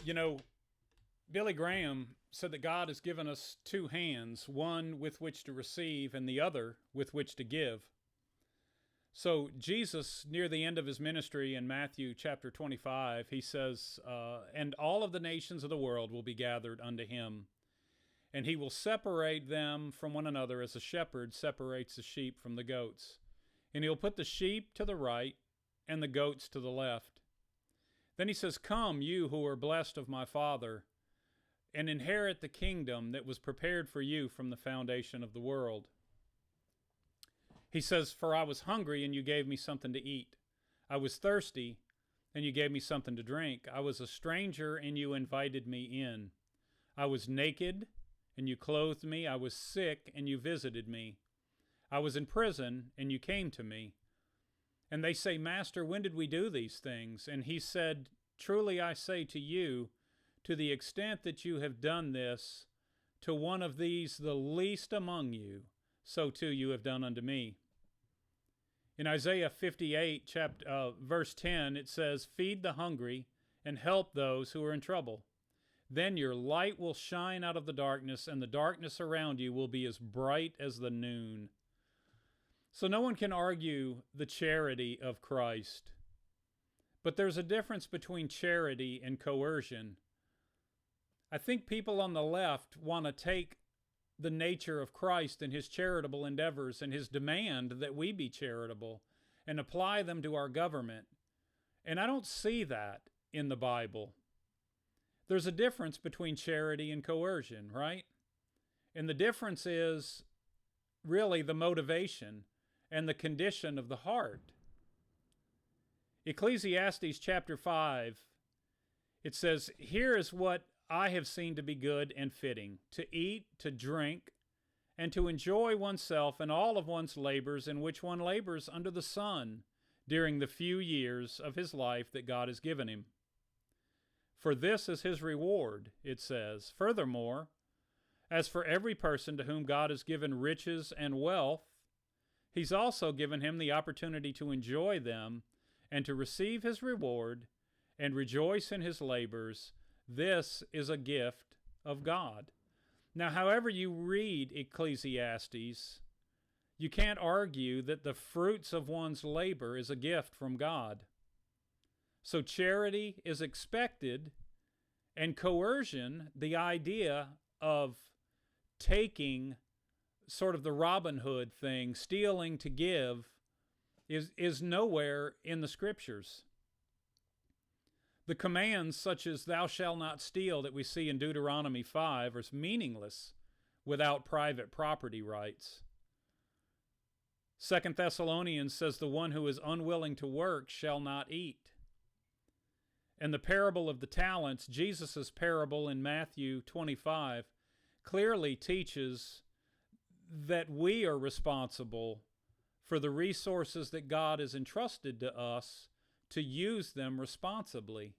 You know, Billy Graham said that God has given us two hands, one with which to receive and the other with which to give. So, Jesus, near the end of his ministry in Matthew chapter 25, he says, And all of the nations of the world will be gathered unto him, and he will separate them from one another as a shepherd separates the sheep from the goats. And he'll put the sheep to the right and the goats to the left. Then he says, Come, you who are blessed of my Father, and inherit the kingdom that was prepared for you from the foundation of the world. He says, For I was hungry, and you gave me something to eat. I was thirsty, and you gave me something to drink. I was a stranger, and you invited me in. I was naked, and you clothed me. I was sick, and you visited me. I was in prison, and you came to me. And they say, Master, when did we do these things? And he said, Truly I say to you, to the extent that you have done this to one of these, the least among you, so too you have done unto me. In Isaiah 58, verse 10, it says, Feed the hungry and help those who are in trouble. Then your light will shine out of the darkness, and the darkness around you will be as bright as the noon. So no one can argue the charity of Christ. But there's a difference between charity and coercion. I think people on the left want to take the nature of Christ and his charitable endeavors and his demand that we be charitable and apply them to our government. And I don't see that in the Bible. There's a difference between charity and coercion, right? And the difference is really the motivation and the condition of the heart. Ecclesiastes chapter 5, it says, Here is what I have seen to be good and fitting, to eat, to drink, and to enjoy oneself and all of one's labors in which one labors under the sun during the few years of his life that God has given him. For this is his reward, it says. Furthermore, as for every person to whom God has given riches and wealth, he's also given him the opportunity to enjoy them and to receive his reward and rejoice in his labors. This is a gift of God. Now, however you read Ecclesiastes, you can't argue that the fruits of one's labor is a gift from God. So charity is expected, and coercion, the idea of taking sort of the Robin Hood thing, stealing to give, is nowhere in the Scriptures. The commands such as thou shalt not steal that we see in Deuteronomy 5 are meaningless without private property rights. 2 Thessalonians says the one who is unwilling to work shall not eat. And the parable of the talents, Jesus' parable in Matthew 25, clearly teaches that we are responsible for the resources that God has entrusted to us to use them responsibly.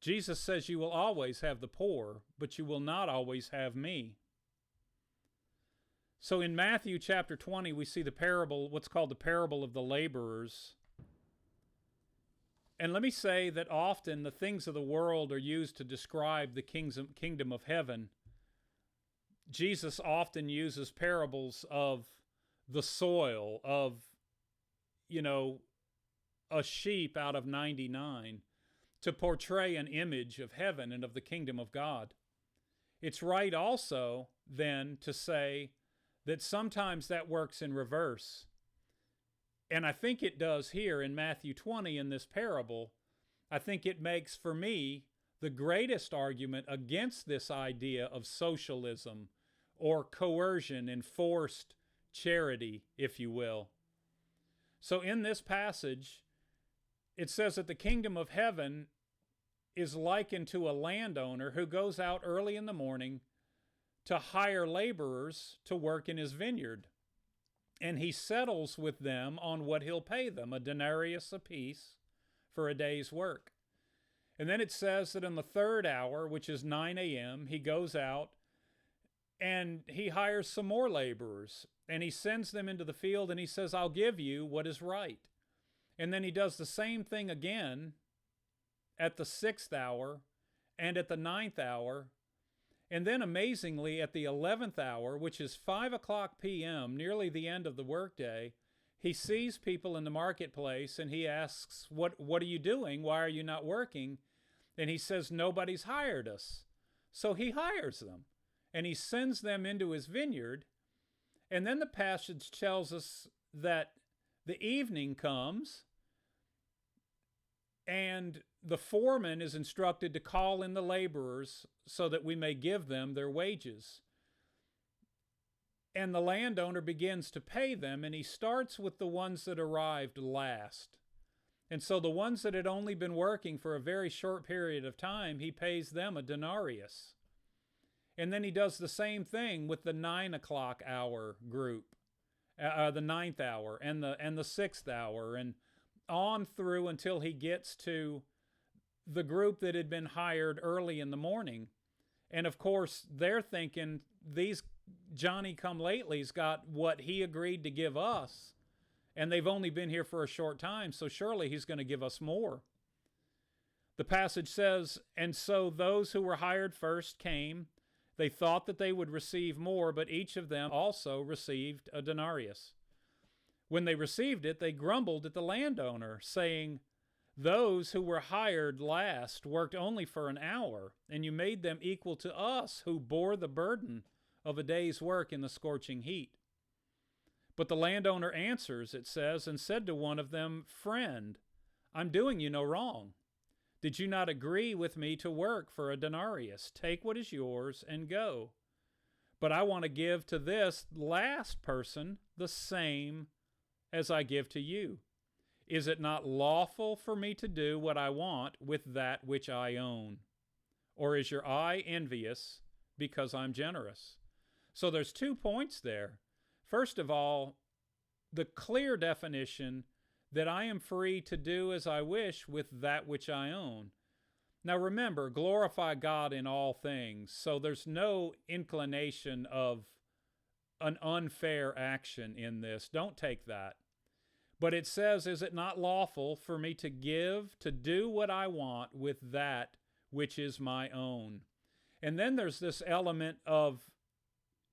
Jesus says you will always have the poor, but you will not always have me. So in Matthew chapter 20, we see the parable, what's called the parable of the laborers. And let me say that often the things of the world are used to describe the kingdom of heaven. Jesus often uses parables of the soil, of, a sheep out of 99, to portray an image of heaven and of the kingdom of God. It's right also, then, to say that sometimes that works in reverse. And I think it does here in Matthew 20 in this parable. I think it makes, for me, the greatest argument against this idea of socialism or coercion, enforced charity, if you will. So in this passage, it says that the kingdom of heaven is likened to a landowner who goes out early in the morning to hire laborers to work in his vineyard. And he settles with them on what he'll pay them, a denarius apiece for a day's work. And then it says that in the third hour, which is 9 a.m., he goes out and he hires some more laborers. And he sends them into the field and he says, I'll give you what is right. And then he does the same thing again at the 6th hour, and at the 9th hour, and then amazingly at the 11th hour, which is 5 o'clock p.m., nearly the end of the workday, he sees people in the marketplace and he asks, what are you doing? Why are you not working? And he says, nobody's hired us. So he hires them and he sends them into his vineyard. And then the passage tells us that the evening comes and the foreman is instructed to call in the laborers so that we may give them their wages. And the landowner begins to pay them, and he starts with the ones that arrived last. And so the ones that had only been working for a very short period of time, he pays them a denarius. And then he does the same thing with the 9 o'clock hour group, the 9th hour and the 6th hour, and on through until he gets to the group that had been hired early in the morning. And of course, they're thinking, these Johnny-come-latelys got what he agreed to give us, and they've only been here for a short time, so surely he's going to give us more. The passage says, and so those who were hired first came. They thought that they would receive more, but each of them also received a denarius. When they received it, they grumbled at the landowner, saying, those who were hired last worked only for an hour, and you made them equal to us who bore the burden of a day's work in the scorching heat. But the landowner answers, it says, and said to one of them, friend, I'm doing you no wrong. Did you not agree with me to work for a denarius? Take what is yours and go. But I want to give to this last person the same as I give to you. Is it not lawful for me to do what I want with that which I own? Or is your eye envious because I'm generous? So there's 2 points there. First of all, the clear definition that I am free to do as I wish with that which I own. Now remember, glorify God in all things. So there's no inclination of an unfair action in this. Don't take that. But it says, is it not lawful for me to give, to do what I want with that which is my own? And then there's this element of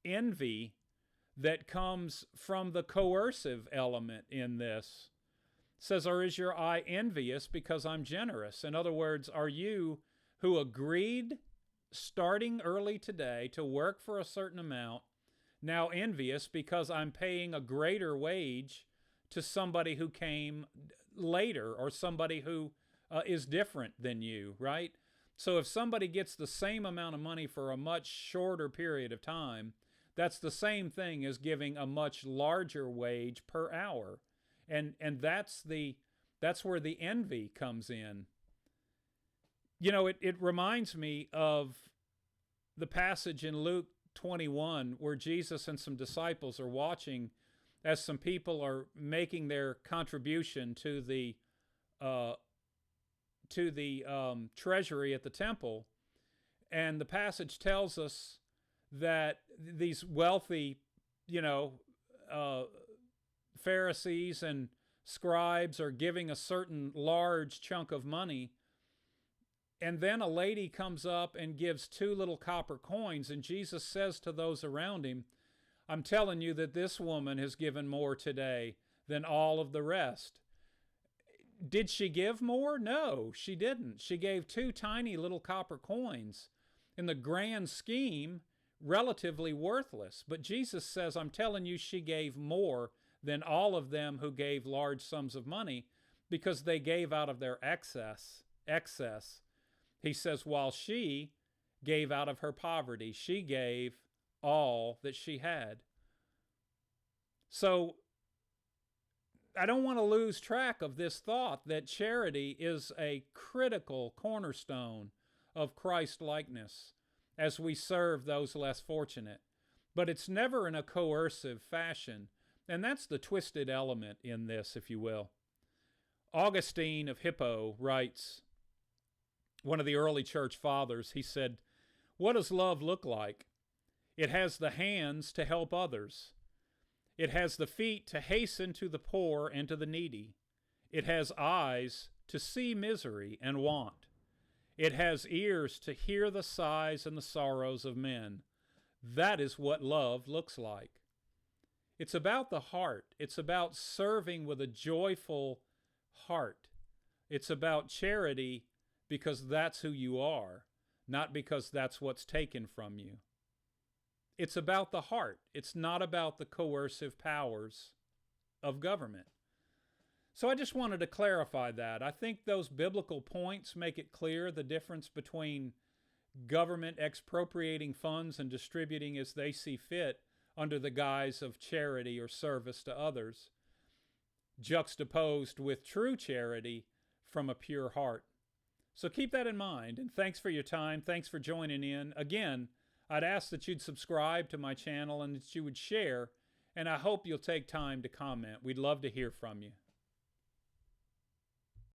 envy that comes from the coercive element in this. It says, or is your eye envious because I'm generous? In other words, are you who agreed starting early today to work for a certain amount now envious because I'm paying a greater wage to somebody who came later or somebody who is different than you, right? So if somebody gets the same amount of money for a much shorter period of time, that's the same thing as giving a much larger wage per hour. And that's where the envy comes in. You know, it reminds me of the passage in Luke 21 where Jesus and some disciples are watching as some people are making their contribution to the treasury at the temple. And the passage tells us that these wealthy, Pharisees and scribes are giving a certain large chunk of money. And then a lady comes up and gives 2 little copper coins, and Jesus says to those around him, I'm telling you that this woman has given more today than all of the rest. Did she give more? No, she didn't. She gave 2 tiny little copper coins. In the grand scheme, relatively worthless. But Jesus says, I'm telling you, she gave more than all of them who gave large sums of money because they gave out of their excess. He says, while she gave out of her poverty, she gave all that she had. So I don't want to lose track of this thought that charity is a critical cornerstone of Christ-likeness as we serve those less fortunate. But it's never in a coercive fashion, and that's the twisted element in this, if you will. Augustine of Hippo writes, one of the early church fathers, he said, what does love look like? It has the hands to help others. It has the feet to hasten to the poor and to the needy. It has eyes to see misery and want. It has ears to hear the sighs and the sorrows of men. That is what love looks like. It's about the heart. It's about serving with a joyful heart. It's about charity because that's who you are, not because that's what's taken from you. It's about the heart. It's not about the coercive powers of government. So I just wanted to clarify that. I think those biblical points make it clear the difference between government expropriating funds and distributing as they see fit under the guise of charity or service to others, juxtaposed with true charity from a pure heart. So keep that in mind, and thanks for your time. Thanks for joining in. Again, I'd ask that you'd subscribe to my channel and that you would share, and I hope you'll take time to comment. We'd love to hear from you.